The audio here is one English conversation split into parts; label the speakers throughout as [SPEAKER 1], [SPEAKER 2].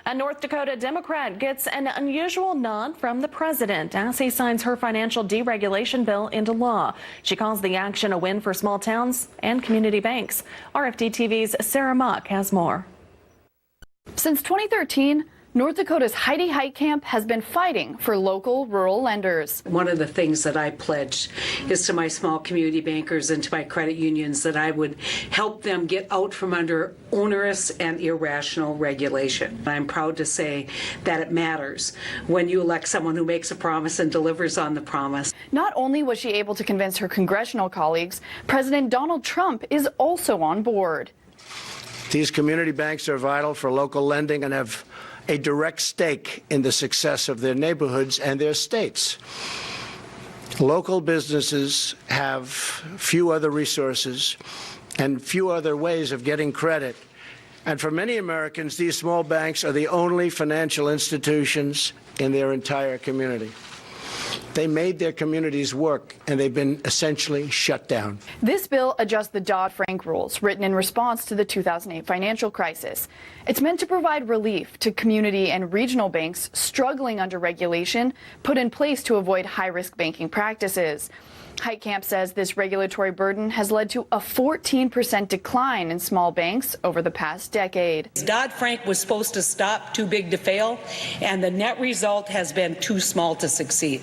[SPEAKER 1] A North Dakota Democrat gets an unusual nod from the president as he signs her financial deregulation bill into law. She calls the action a win for small towns and community banks. RFD-TV's Sarah Mock has more.
[SPEAKER 2] Since 2013, North Dakota's Heidi Heitkamp has been fighting for local rural lenders.
[SPEAKER 3] One of the things that I pledged is to my small community bankers and to my credit unions that I would help them get out from under onerous and irrational regulation. I'm proud to say that it matters when you elect someone who makes a promise and delivers on the promise.
[SPEAKER 2] Not only was she able to convince her congressional colleagues, President Donald Trump is also on board.
[SPEAKER 4] These community banks are vital for local lending and have a direct stake in the success of their neighborhoods and their states. Local businesses have few other resources and few other ways of getting credit. And for many Americans, these small banks are the only financial institutions in their entire community. They made their communities work, and they've been essentially shut down.
[SPEAKER 2] This bill adjusts the Dodd-Frank rules written in response to the 2008 financial crisis. It's meant to provide relief to community and regional banks struggling under regulation put in place to avoid high-risk banking practices. Heitkamp says this regulatory burden has led to a 14% decline in small banks over the past decade.
[SPEAKER 3] Dodd-Frank was supposed to stop too big to fail, and the net result has been too small to succeed.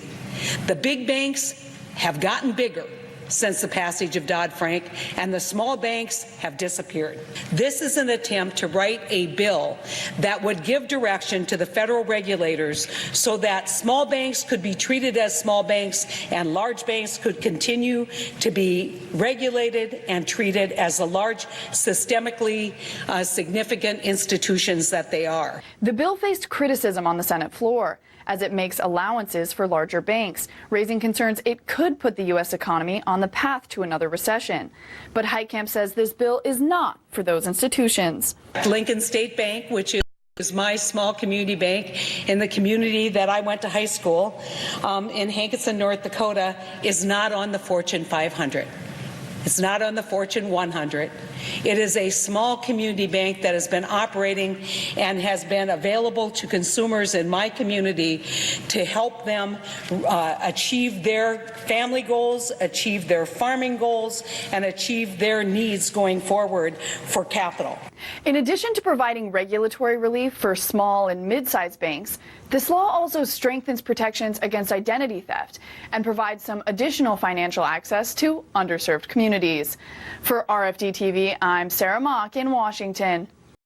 [SPEAKER 3] The big banks have gotten bigger since the passage of Dodd-Frank, and the small banks have disappeared. This is an attempt to write a bill that would give direction to the federal regulators so that small banks could be treated as small banks and large banks could continue to be regulated and treated as the large, systemically significant institutions that they are.
[SPEAKER 2] The bill faced criticism on the Senate floor as it makes allowances for larger banks, raising concerns it could put the U.S. economy on the path to another recession. But Heitkamp says this bill is not for those institutions.
[SPEAKER 3] Lincoln State Bank, which is my small community bank in the community that I went to high school in Hankinson, North Dakota, is not on the Fortune 500. It's not on the Fortune 100. It is a small community bank that has been operating and has been available to consumers in my community to help them achieve their family goals, achieve their farming goals, and achieve their needs going forward for capital.
[SPEAKER 2] In addition to providing regulatory relief for small and mid-sized banks, this law also strengthens protections against identity theft and provides some additional financial access to underserved communities. For RFD-TV, I'm Sarah Mock in Washington.